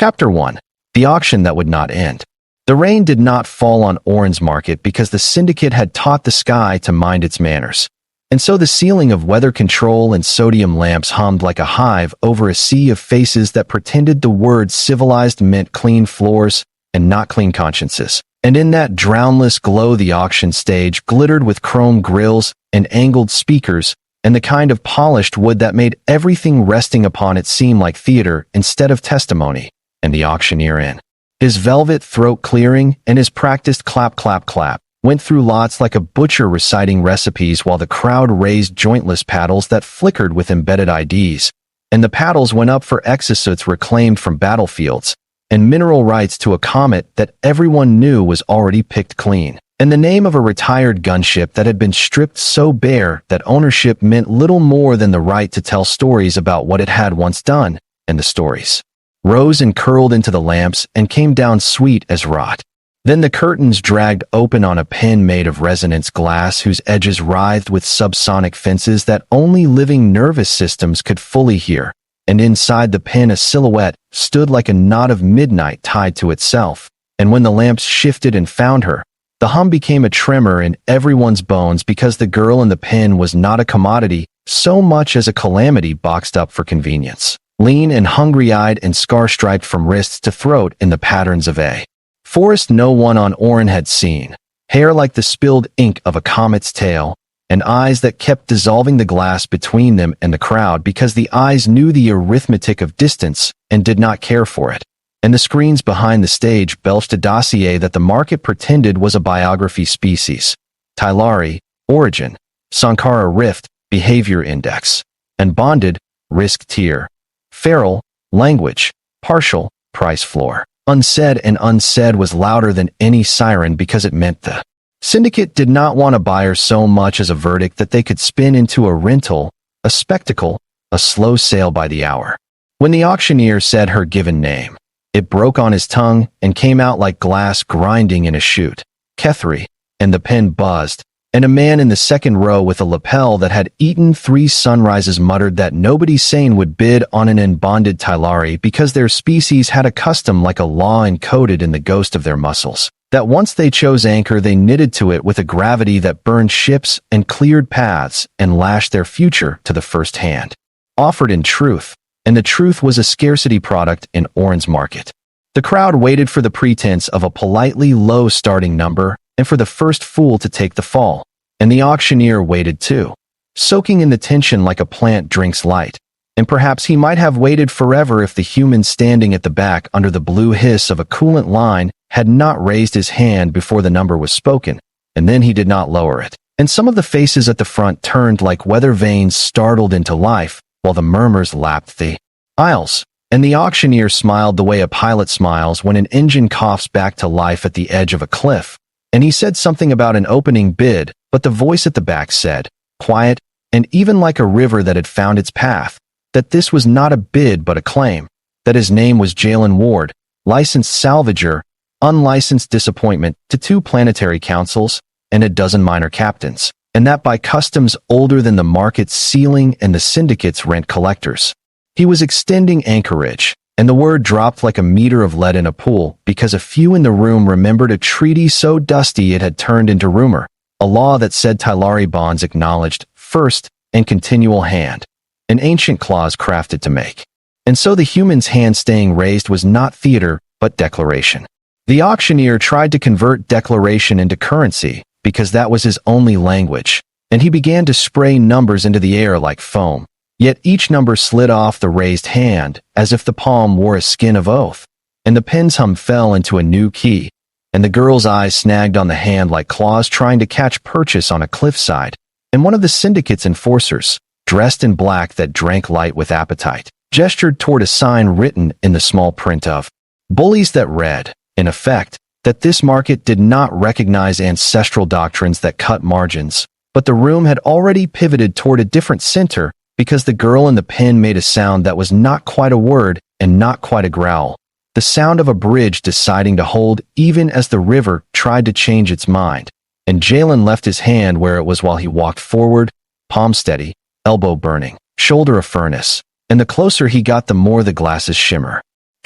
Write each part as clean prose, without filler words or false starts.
Chapter 1. The Auction That Would Not End. The rain did not fall on Orin's market because the syndicate had taught the sky to mind its manners. And so the ceiling of weather control and sodium lamps hummed like a hive over a sea of faces that pretended the word civilized meant clean floors and not clean consciences. And in that drownless glow the auction stage glittered with chrome grills and angled speakers and the kind of polished wood that made everything resting upon it seem like theater instead of testimony. And the auctioneer in his velvet throat clearing and his practiced clap clap clap went through lots like a butcher reciting recipes while the crowd raised jointless paddles that flickered with embedded IDs, and the paddles went up for exosuits reclaimed from battlefields, and mineral rights to a comet that everyone knew was already picked clean, and the name of a retired gunship that had been stripped so bare that ownership meant little more than the right to tell stories about what it had once done, and the stories rose and curled into the lamps and came down sweet as rot. Then the curtains dragged open on a pen made of resonance glass whose edges writhed with subsonic fences that only living nervous systems could fully hear, and inside the pen a silhouette stood like a knot of midnight tied to itself, and when the lamps shifted and found her, the hum became a tremor in everyone's bones because the girl in the pen was not a commodity so much as a calamity boxed up for convenience. Lean and hungry-eyed and scar-striped from wrists to throat in the patterns of a forest no one on Orin had seen, hair like the spilled ink of a comet's tail, and eyes that kept dissolving the glass between them and the crowd because the eyes knew the arithmetic of distance and did not care for it. And the screens behind the stage belched a dossier that the market pretended was a biography species, Tylari, origin, Sankara rift, behavior index, and bonded, risk tier. Feral, language, partial, price floor. Unsaid and unsaid was louder than any siren because it meant the syndicate did not want a buyer so much as a verdict that they could spin into a rental, a spectacle, a slow sale by the hour. When the auctioneer said her given name, it broke on his tongue and came out like glass grinding in a chute. Kethri, and the pen buzzed, and a man in the second row with a lapel that had eaten 3 sunrises muttered that nobody sane would bid on an unbonded Tylari because their species had a custom like a law encoded in the ghost of their muscles, that once they chose anchor they knitted to it with a gravity that burned ships and cleared paths and lashed their future to the first hand. Offered in truth, and the truth was a scarcity product in Orin's market. The crowd waited for the pretense of a politely low starting number and for the first fool to take the fall, and the auctioneer waited too, soaking in the tension like a plant drinks light, and perhaps he might have waited forever if the human standing at the back under the blue hiss of a coolant line had not raised his hand before the number was spoken, and then he did not lower it, and some of the faces at the front turned like weather vanes startled into life, while the murmurs lapped the aisles, and the auctioneer smiled the way a pilot smiles when an engine coughs back to life at the edge of a cliff. And he said something about an opening bid, but the voice at the back said, quiet, and even like a river that had found its path, that this was not a bid but a claim, that his name was Jalen Ward, licensed salvager, unlicensed disappointment to 2 planetary councils and a dozen minor captains, and that by customs older than the market's ceiling and the syndicate's rent collectors. He was extending anchorage, and the word dropped like a meter of lead in a pool because a few in the room remembered a treaty so dusty it had turned into rumor, a law that said Tylari bonds acknowledged, first, and continual hand, an ancient clause crafted to make. And so the human's hand staying raised was not theater, but declaration. The auctioneer tried to convert declaration into currency because that was his only language, and he began to spray numbers into the air like foam. Yet each number slid off the raised hand, as if the palm wore a skin of oath, and the pen's hum fell into a new key, and the girl's eyes snagged on the hand like claws trying to catch purchase on a cliffside, and one of the syndicate's enforcers, dressed in black that drank light with appetite, gestured toward a sign written in the small print of bullies that read, in effect, that this market did not recognize ancestral doctrines that cut margins, but the room had already pivoted toward a different center, because the girl in the pen made a sound that was not quite a word and not quite a growl, the sound of a bridge deciding to hold even as the river tried to change its mind, and Jalen left his hand where it was while he walked forward, palm steady, elbow burning, shoulder a furnace, and the closer he got the more the glasses shimmer.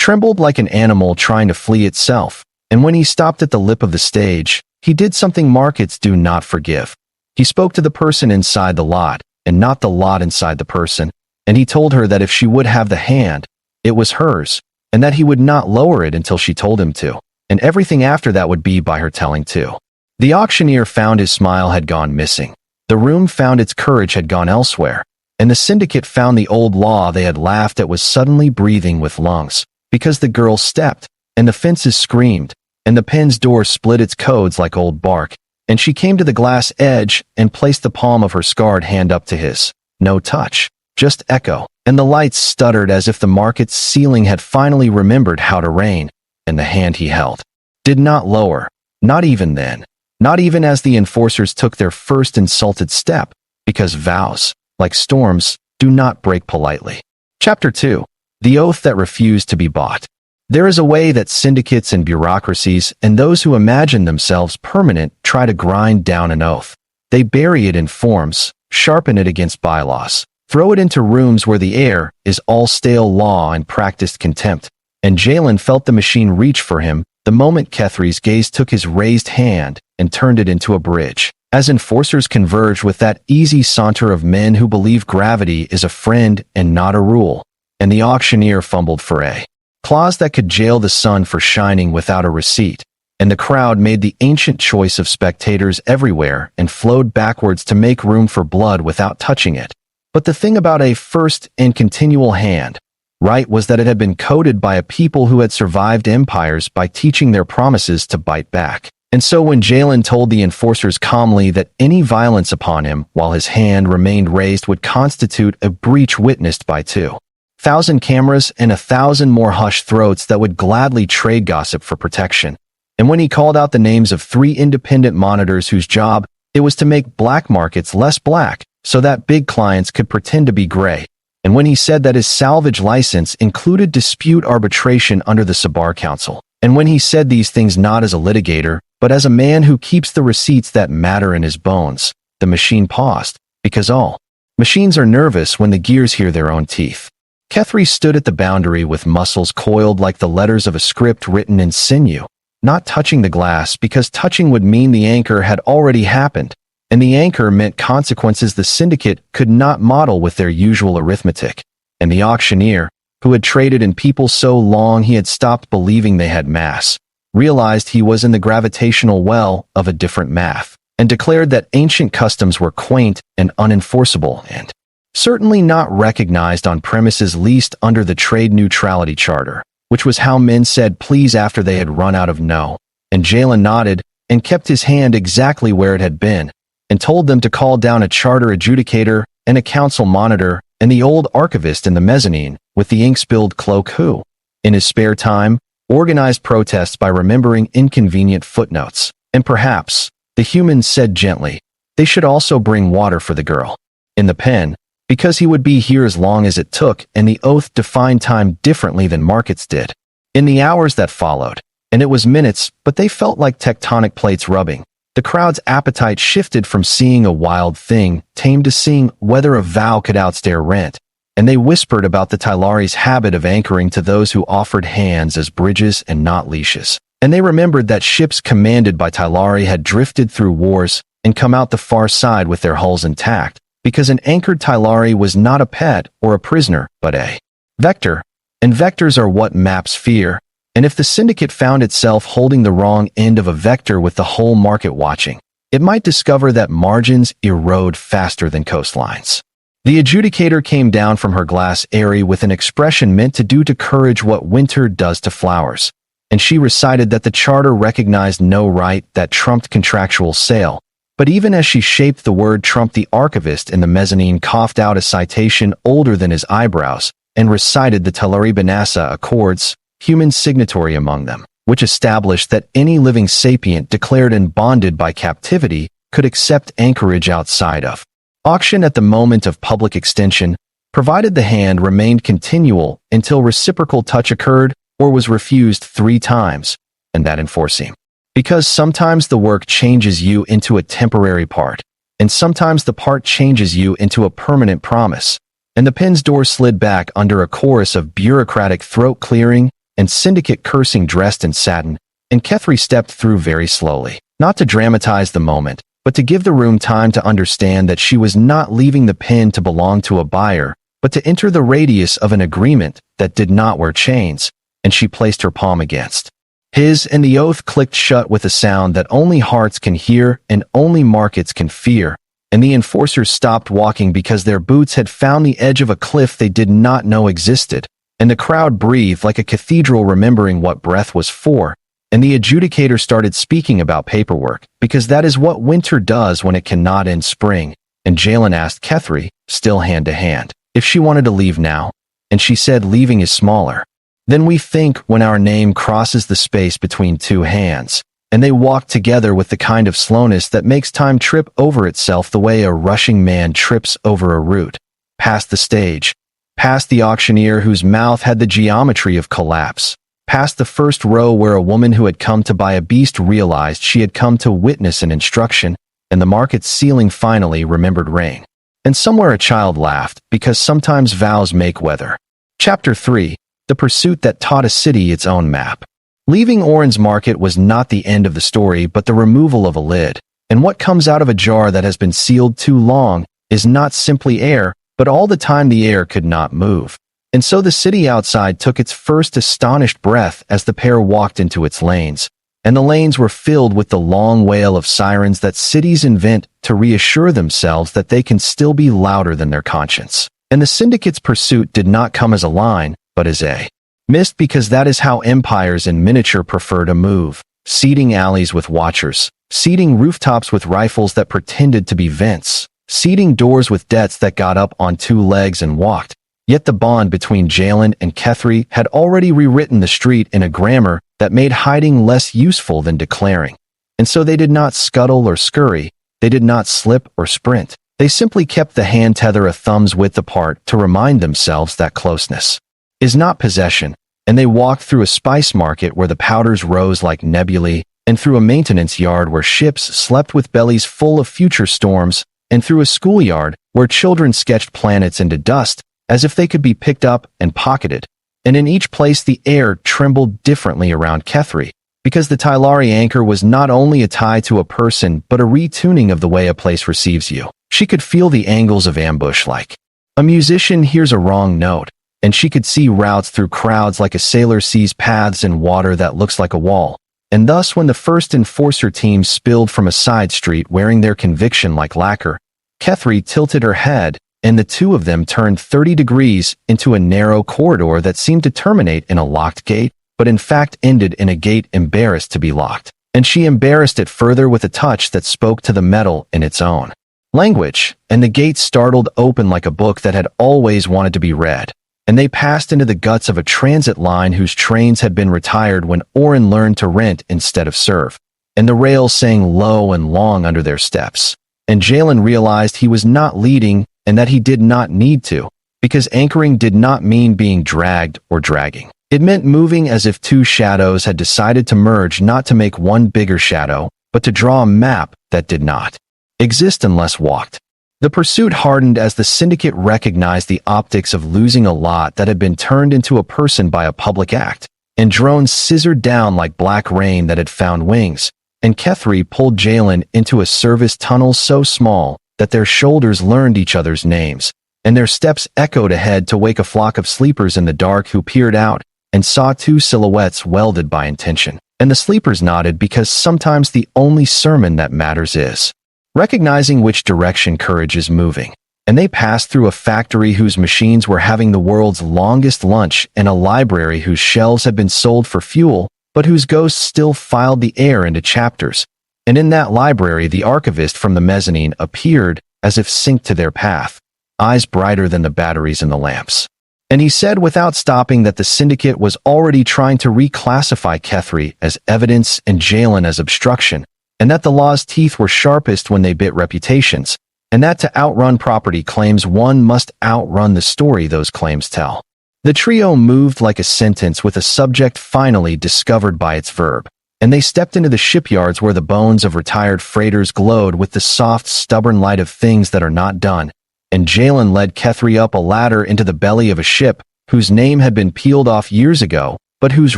trembled like an animal trying to flee itself, and when he stopped at the lip of the stage, he did something markets do not forgive. He spoke to the person inside the lot, and not the lot inside the person, and he told her that if she would have the hand, it was hers, and that he would not lower it until she told him to, and everything after that would be by her telling too. The auctioneer found his smile had gone missing. The room found its courage had gone elsewhere, and the syndicate found the old law they had laughed at was suddenly breathing with lungs, because the girl stepped, and the fences screamed, and the pen's door split its codes like old bark, and she came to the glass edge and placed the palm of her scarred hand up to his. No touch, just echo, and the lights stuttered as if the market's ceiling had finally remembered how to reign, and the hand he held did not lower, not even then, not even as the enforcers took their first insulted step, because vows, like storms, do not break politely. Chapter 2. The Oath That Refused to be Bought. There is a way that syndicates and bureaucracies and those who imagine themselves permanent try to grind down an oath. They bury it in forms, sharpen it against bylaws, throw it into rooms where the air is all stale law and practiced contempt. And Jalen felt the machine reach for him the moment Kethry's gaze took his raised hand and turned it into a bridge. As enforcers converged with that easy saunter of men who believe gravity is a friend and not a rule, and the auctioneer fumbled for a clause that could jail the sun for shining without a receipt, and the crowd made the ancient choice of spectators everywhere and flowed backwards to make room for blood without touching it. But the thing about a first and continual hand, right, was that it had been coded by a people who had survived empires by teaching their promises to bite back. And so when Jalen told the enforcers calmly that any violence upon him while his hand remained raised would constitute a breach witnessed by 2,000 cameras and 1,000 more hushed throats that would gladly trade gossip for protection, and when he called out the names of 3 independent monitors whose job it was to make black markets less black so that big clients could pretend to be gray, and when he said that his salvage license included dispute arbitration under the Sabar Council, and when he said these things not as a litigator, but as a man who keeps the receipts that matter in his bones, the machine paused, because all machines are nervous when the gears hear their own teeth. Kethry stood at the boundary with muscles coiled like the letters of a script written in sinew, not touching the glass because touching would mean the anchor had already happened, and the anchor meant consequences the syndicate could not model with their usual arithmetic, and the auctioneer, who had traded in people so long he had stopped believing they had mass, realized he was in the gravitational well of a different math, and declared that ancient customs were quaint and unenforceable and certainly not recognized on premises leased under the Trade Neutrality Charter, which was how men said please after they had run out of no, and Jalen nodded and kept his hand exactly where it had been, and told them to call down a charter adjudicator and a council monitor and the old archivist in the mezzanine with the ink-spilled cloak who, in his spare time, organized protests by remembering inconvenient footnotes, and perhaps, the humans said gently, they should also bring water for the girl. In the pen, because he would be here as long as it took, and the oath defined time differently than markets did. In the hours that followed, and it was minutes, but they felt like tectonic plates rubbing, the crowd's appetite shifted from seeing a wild thing tamed to seeing whether a vow could outstare rent, and they whispered about the Tylari's habit of anchoring to those who offered hands as bridges and not leashes. And they remembered that ships commanded by Tylari had drifted through wars and come out the far side with their hulls intact, because an anchored Tylari was not a pet or a prisoner, but a vector, and vectors are what maps fear, and if the syndicate found itself holding the wrong end of a vector with the whole market watching, it might discover that margins erode faster than coastlines. The adjudicator came down from her glass eyrie with an expression meant to do to courage what winter does to flowers, and she recited that the charter recognized no right that trumped contractual sale. But even as she shaped the word Trump, the archivist in the mezzanine coughed out a citation older than his eyebrows and recited the Tulare Banassa Accords, human signatory among them, which established that any living sapient declared and bonded by captivity could accept anchorage outside of auction at the moment of public extension, provided the hand remained continual until reciprocal touch occurred or was refused 3 times, and that enforcing. Because sometimes the work changes you into a temporary part, and sometimes the part changes you into a permanent promise, and the pen's door slid back under a chorus of bureaucratic throat-clearing and Syndicate cursing dressed in satin, and Kethri stepped through very slowly. Not to dramatize the moment, but to give the room time to understand that she was not leaving the pin to belong to a buyer, but to enter the radius of an agreement that did not wear chains, and she placed her palm against his, and the oath clicked shut with a sound that only hearts can hear and only markets can fear, and the enforcers stopped walking because their boots had found the edge of a cliff they did not know existed, and the crowd breathed like a cathedral remembering what breath was for, and the adjudicator started speaking about paperwork, because that is what winter does when it cannot end spring, and Jalen asked Kethri, still hand to hand, if she wanted to leave now, and she said leaving is smaller than we think when our name crosses the space between two hands, and they walked together with the kind of slowness that makes time trip over itself the way a rushing man trips over a root, past the stage, past the auctioneer whose mouth had the geometry of collapse, past the first row where a woman who had come to buy a beast realized she had come to witness an instruction, and the market's ceiling finally remembered rain. And somewhere a child laughed, because sometimes vows make weather. Chapter 3. The Pursuit That Taught a City Its Own Map. Leaving Oren's Market was not the end of the story but the removal of a lid, and what comes out of a jar that has been sealed too long is not simply air, but all the time the air could not move. And so the city outside took its first astonished breath as the pair walked into its lanes, and the lanes were filled with the long wail of sirens that cities invent to reassure themselves that they can still be louder than their conscience. And the Syndicate's pursuit did not come as a line, but as a mist, because that is how empires in miniature prefer to move, seeding alleys with watchers, seeding rooftops with rifles that pretended to be vents, seeding doors with debts that got up on two legs and walked. Yet the bond between Jalen and Kethri had already rewritten the street in a grammar that made hiding less useful than declaring. And so they did not scuttle or scurry, they did not slip or sprint. They simply kept the hand tether a thumb's width apart to remind themselves that closeness is not possession, and they walked through a spice market where the powders rose like nebulae, and through a maintenance yard where ships slept with bellies full of future storms, and through a schoolyard where children sketched planets into dust, as if they could be picked up and pocketed, and in each place the air trembled differently around Kethri, because the Tylari anchor was not only a tie to a person but a retuning of the way a place receives you. She could feel the angles of ambush like a musician hears a wrong note, and she could see routes through crowds like a sailor sees paths in water that looks like a wall, and thus when the first enforcer team spilled from a side street wearing their conviction like lacquer, Kethri tilted her head, and the two of them turned 30 degrees into a narrow corridor that seemed to terminate in a locked gate, but in fact ended in a gate embarrassed to be locked. And she embarrassed it further with a touch that spoke to the metal in its own language, and the gate startled open like a book that had always wanted to be read. And they passed into the guts of a transit line whose trains had been retired when Oren learned to rent instead of serve, and the rails sang low and long under their steps. And Jalen realized he was not leading, and that he did not need to, because anchoring did not mean being dragged or dragging. It meant moving as if two shadows had decided to merge, not to make one bigger shadow, but to draw a map that did not exist unless walked. The pursuit hardened as the Syndicate recognized the optics of losing a lot that had been turned into a person by a public act, and drones scissored down like black rain that had found wings, and Kethri pulled Jalen into a service tunnel so small that their shoulders learned each other's names, and their steps echoed ahead to wake a flock of sleepers in the dark who peered out and saw two silhouettes welded by intention. And the sleepers nodded because sometimes the only sermon that matters is recognizing which direction courage is moving. And they passed through a factory whose machines were having the world's longest lunch, and a library whose shelves had been sold for fuel, but whose ghosts still filed the air into chapters. And in that library the archivist from the mezzanine appeared, as if synced to their path, eyes brighter than the batteries in the lamps. And he said without stopping that the Syndicate was already trying to reclassify Kethri as evidence and Jalen as obstruction, and that the law's teeth were sharpest when they bit reputations, and that to outrun property claims one must outrun the story those claims tell. The trio moved like a sentence with a subject finally discovered by its verb, and they stepped into the shipyards where the bones of retired freighters glowed with the soft, stubborn light of things that are not done, and Jalen led Kethri up a ladder into the belly of a ship whose name had been peeled off years ago, but whose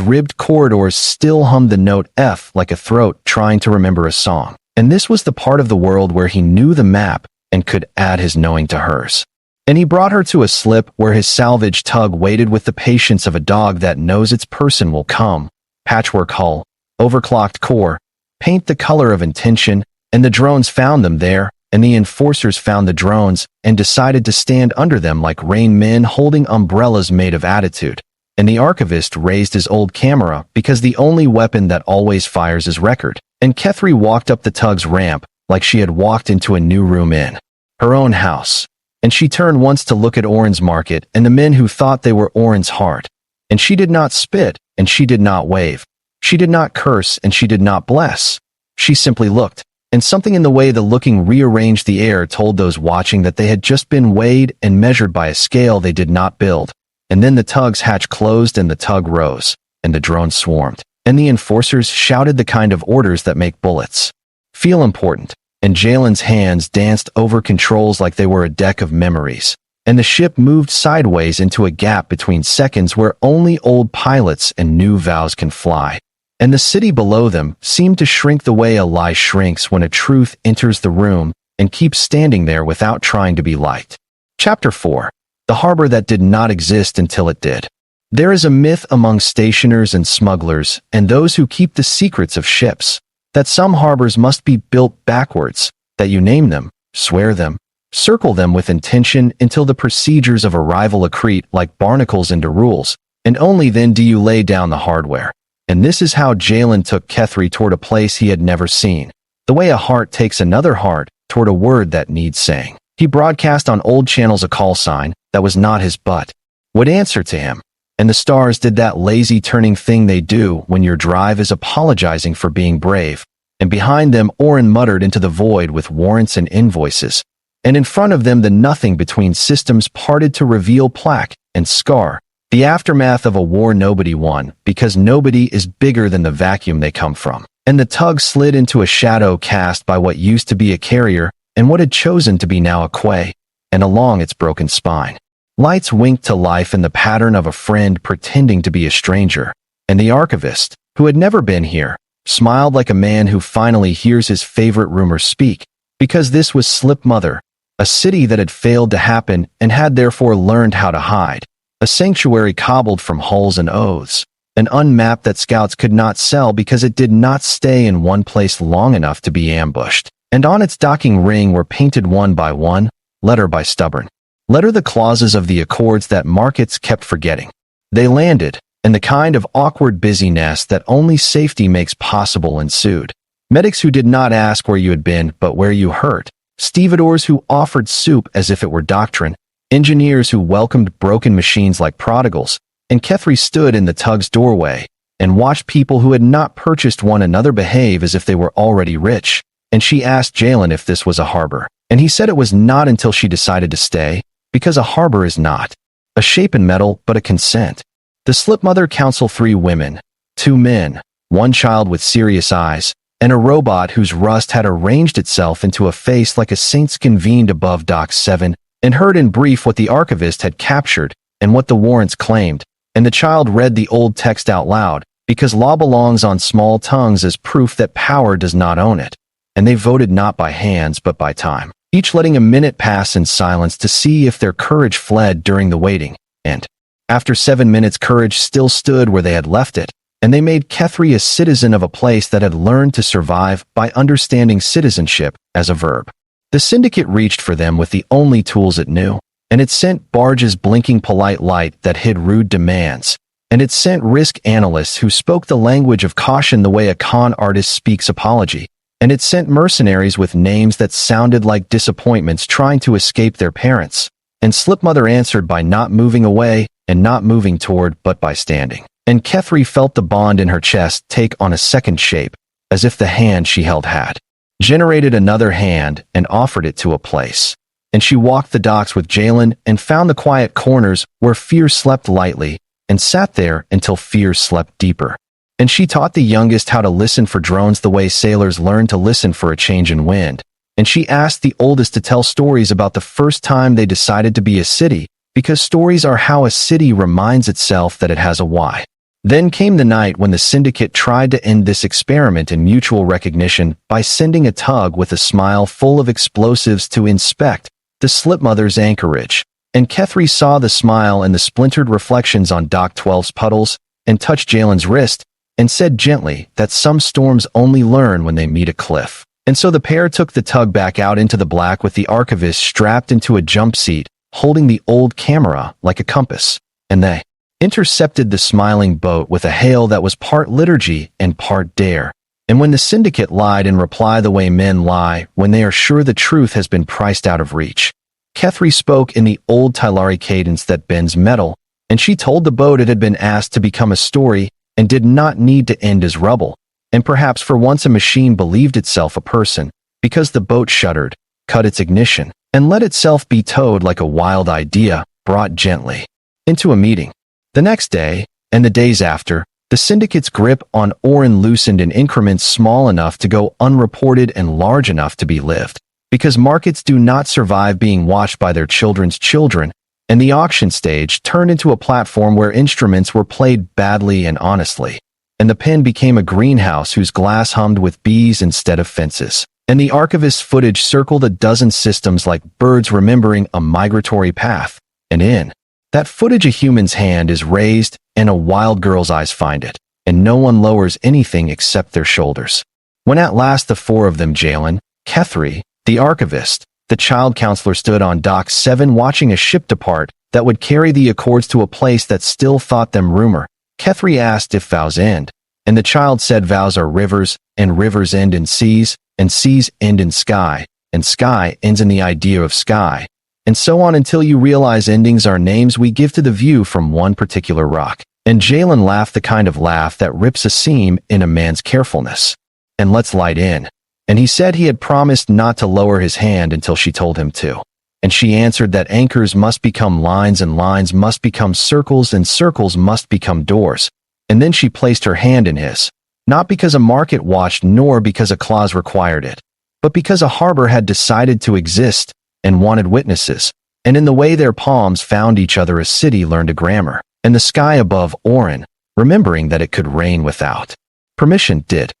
ribbed corridors still hummed the note F like a throat trying to remember a song. And this was the part of the world where he knew the map and could add his knowing to hers. And he brought her to a slip where his salvage tug waited with the patience of a dog that knows its person will come. Patchwork hull, overclocked core, paint the color of intention, and the drones found them there, and the enforcers found the drones and decided to stand under them like rain men holding umbrellas made of attitude. And the archivist raised his old camera because the only weapon that always fires is record. And Kethri walked up the tug's ramp like she had walked into a new room in her own house. And she turned once to look at Orin's market and the men who thought they were Orin's heart. And she did not spit, and she did not wave. She did not curse, and she did not bless. She simply looked, and something in the way the looking rearranged the air told those watching that they had just been weighed and measured by a scale they did not build. And then the tug's hatch closed and the tug rose, and the drones swarmed. And the enforcers shouted the kind of orders that make bullets feel important. And Jalen's hands danced over controls like they were a deck of memories. And the ship moved sideways into a gap between seconds where only old pilots and new vows can fly. And the city below them seemed to shrink the way a lie shrinks when a truth enters the room and keeps standing there without trying to be liked. Chapter 4. The Harbor That Did Not Exist Until It Did. There is a myth among stationers and smugglers and those who keep the secrets of ships, that some harbors must be built backwards, that you name them, swear them, circle them with intention until the procedures of arrival accrete like barnacles into rules, and only then do you lay down the hardware. And this is how Jalen took Kethri toward a place he had never seen, the way a heart takes another heart toward a word that needs saying. He broadcast on old channels a call sign that was not his but would answer to him. And the stars did that lazy turning thing they do when your drive is apologizing for being brave. And behind them Orin muttered into the void with warrants and invoices. And in front of them the nothing between systems parted to reveal plaque and scar, the aftermath of a war nobody won, because nobody is bigger than the vacuum they come from. And the tug slid into a shadow cast by what used to be a carrier and what had chosen to be now a quay, and along its broken spine. Lights winked to life in the pattern of a friend pretending to be a stranger, and the archivist, who had never been here, smiled like a man who finally hears his favorite rumor speak, because this was Slip Mother, a city that had failed to happen and had therefore learned how to hide, a sanctuary cobbled from hulls and oaths, an unmapped that scouts could not sell because it did not stay in one place long enough to be ambushed, and on its docking ring were painted one by one, letter by stubborn letter the clauses of the accords that markets kept forgetting. They landed, and the kind of awkward busyness that only safety makes possible ensued. Medics who did not ask where you had been but where you hurt, stevedores who offered soup as if it were doctrine, engineers who welcomed broken machines like prodigals, and Kethri stood in the tug's doorway and watched people who had not purchased one another behave as if they were already rich, and she asked Jalen if this was a harbor, and he said it was not until she decided to stay, because a harbor is not a shape in metal but a consent. The Slip Mother counseled 3 women, 2 men, 1 child with serious eyes, and a robot whose rust had arranged itself into a face like a saint's convened above Dock 7, and heard in brief what the archivist had captured and what the warrants claimed, and the child read the old text out loud, because law belongs on small tongues as proof that power does not own it, and they voted not by hands but by time, each letting a minute pass in silence to see if their courage fled during the waiting, and after 7 minutes courage still stood where they had left it, and they made Kethri a citizen of a place that had learned to survive by understanding citizenship as a verb. The syndicate reached for them with the only tools it knew, and it sent barges blinking polite light that hid rude demands, and it sent risk analysts who spoke the language of caution the way a con artist speaks apology, and it sent mercenaries with names that sounded like disappointments trying to escape their parents, and Slip Mother answered by not moving away and not moving toward but by standing. And Kethri felt the bond in her chest take on a second shape, as if the hand she held had generated another hand and offered it to a place. And she walked the docks with Jalen and found the quiet corners where fear slept lightly, and sat there until fear slept deeper. And she taught the youngest how to listen for drones the way sailors learn to listen for a change in wind. And she asked the oldest to tell stories about the first time they decided to be a city, because stories are how a city reminds itself that it has a why. Then came the night when the syndicate tried to end this experiment in mutual recognition by sending a tug with a smile full of explosives to inspect the Slipmother's anchorage. And Kethri saw the smile and the splintered reflections on Doc 12's puddles and touched Jalen's wrist and said gently that some storms only learn when they meet a cliff. And so the pair took the tug back out into the black with the archivist strapped into a jump seat, holding the old camera like a compass. And they intercepted the smiling boat with a hail that was part liturgy and part dare. And when the syndicate lied in reply the way men lie when they are sure the truth has been priced out of reach, Kethri spoke in the old Tylari cadence that bends metal, and she told the boat it had been asked to become a story and did not need to end as rubble. And perhaps for once a machine believed itself a person, because the boat shuddered, cut its ignition, and let itself be towed like a wild idea brought gently into a meeting. The next day, and the days after, the syndicate's grip on Orin loosened in increments small enough to go unreported and large enough to be lived, because markets do not survive being watched by their children's children, and the auction stage turned into a platform where instruments were played badly and honestly, and the pen became a greenhouse whose glass hummed with bees instead of fences, and the archivist's footage circled a dozen systems like birds remembering a migratory path, and in that footage a human's hand is raised and a wild girl's eyes find it, and no one lowers anything except their shoulders. When at last the four of them, Jalen, Kethri, the archivist, the child counselor, stood on Dock 7 watching a ship depart that would carry the Accords to a place that still thought them rumor, Kethri asked if vows end, and the child said vows are rivers, and rivers end in seas, and seas end in sky, and sky ends in the idea of sky, and so on until you realize endings are names we give to the view from one particular rock. And Jalen laughed the kind of laugh that rips a seam in a man's carefulness. And let's light in. And he said he had promised not to lower his hand until she told him to. And she answered that anchors must become lines and lines must become circles and circles must become doors. And then she placed her hand in his, not because a market watched nor because a clause required it, but because a harbor had decided to exist and wanted witnesses, and in the way their palms found each other a city learned a grammar, and the sky above Orin, remembering that it could rain without permission, did.